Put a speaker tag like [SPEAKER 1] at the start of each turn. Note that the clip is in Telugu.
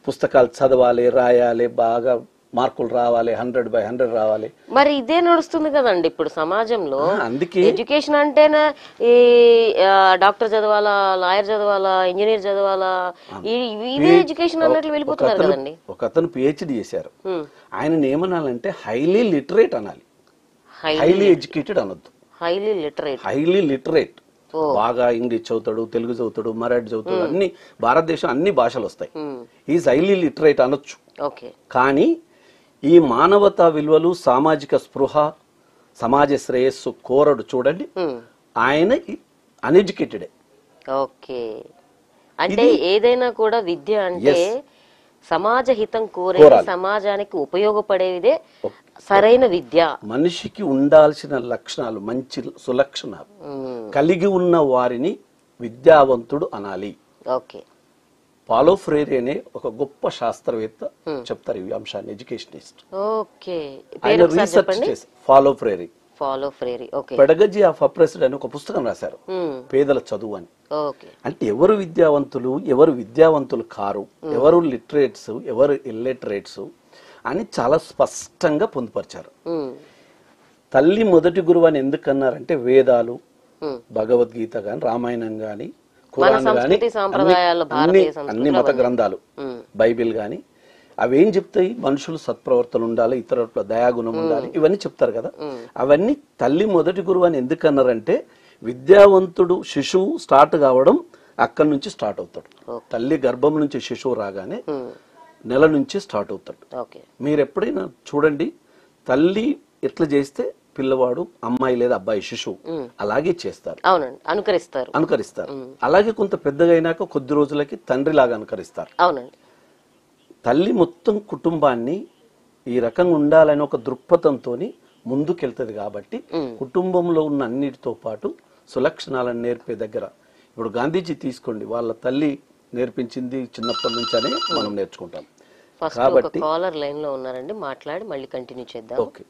[SPEAKER 1] పుస్తకాలు చదవాలి, రాయాలి, బాగా మార్కులు రావాలి, 100/100 రావాలి.
[SPEAKER 2] మరి ఇదే నడుస్తుంది కదండి ఇప్పుడు సమాజంలో.
[SPEAKER 1] అందుకే
[SPEAKER 2] ఎడ్యుకేషన్ అంటేనే ఈ డాక్టర్ చదవాలా, లాయర్ చదవాలా, ఇంజనీర్ చదవాలా, ఇదే ఎడ్యుకేషన్ అన్నట్లు వెళ్ళిపోతున్నారు కదండి.
[SPEAKER 1] ఒక అతను పిహెచ్డి చేశారు, ఆయన ఏమనాలంటే హైలీ లిటరేట్ అనాలి, హైలీ ఎడ్యుకేటెడ్ అనొద్దు. హైలీ లిటరేట్ బాగా ఇంగ్లీష్ చదువుతాడు, తెలుగు చదువుతాడు, మరాఠీ చదువుతాడు, అన్ని భారతదేశం అన్ని భాషలు వస్తాయి, ఈజ్ హైలీ లిటరేట్ అనొచ్చు. కానీ ఈ మానవతా విలువలు, సామాజిక స్పృహ, సమాజ శ్రేయస్సు కోరడు చూడండి, ఆయన అన్ఎడ్యుకేటెడే.
[SPEAKER 2] ఓకే, అంటే ఏదైనా కూడా విద్య అంటే సమాజ హితం కోరే, సమాజానికి ఉపయోగపడేదే సరైన విద్య.
[SPEAKER 1] మనిషికి ఉండాల్సిన లక్షణాలు, మంచి సులక్షణాలు కలిగి ఉన్న వారిని విద్యావంతుడు అనాలి.
[SPEAKER 2] ఓకే,
[SPEAKER 1] పాలో ఫ్రేరీ అనే ఒక గొప్ప శాస్త్రవేత్త చెప్తారు ఈ అంశాన్ని, ఎడ్యుకేషనిస్ట్.
[SPEAKER 2] ఓకే,
[SPEAKER 1] ఆయన రీసెర్చ్ చేసి పాలో ఫ్రేరీ పెడగజీ ఆఫ్ అప్రెస్డ్ అని ఒక పుస్తకం రాశారు, పేదల చదువు అని. అంటే ఎవరు విద్యావంతులు, ఎవరు విద్యావంతులు కారు, ఎవరు లిటరేట్స్, ఎవరు ఇల్లిటరేట్స్ అని చాలా స్పష్టంగా పొందుపరిచారు. తల్లి మొదటి గురువు అని ఎందుకన్నారంటే వేదాలు, భగవద్గీత గాని, రామాయణం గాని, ఖురాన్ గాని, అన్ని మత గ్రంథాలు, బైబిల్ గాని అవేం చెప్తాయి? మనుషులు సత్ప్రవర్తన ఉండాలి, ఇతరుల దయాగుణం ఉండాలి, ఇవన్నీ చెప్తారు కదా. అవన్నీ తల్లి మొదటి గురువు అని ఎందుకన్నారంటే విద్యావంతుడు శిశువు స్టార్ట్ కావడం అక్కడి నుంచి స్టార్ట్ అవుతాడు. తల్లి గర్భం నుంచి శిశువు రాగానే నెల నుంచి స్టార్ట్ అవుతాడు. మీరు ఎప్పుడైనా చూడండి, తల్లి ఎట్లా చేస్తే పిల్లవాడు, అమ్మాయి లేదా అబ్బాయి, శిశువు అలాగే చేస్తారు, అనుకరిస్తారు. అలాగే కొంత పెద్దగా అయినాక కొద్ది రోజులకి తండ్రి లాగా అనుకరిస్తారు. తల్లి మొత్తం కుటుంబాన్ని ఈ రకంగా ఉండాలని ఒక దృక్పథంతో ముందుకెళ్తుంది. కాబట్టి కుటుంబంలో ఉన్న అన్నిటితో పాటు సులక్షణాలను నేర్పే దగ్గర ఇప్పుడు గాంధీజీ తీసుకోండి, వాళ్ళ తల్లి నేర్పించింది చిన్నప్పటి నుంచి అనే మనం నేర్చుకుంటాం.
[SPEAKER 2] కాబట్టి కాలర్ లైన్ లో ఉన్నారండి, మాట్లాడి మళ్ళీ కంటిన్యూ చేద్దాం.
[SPEAKER 1] ఓకే.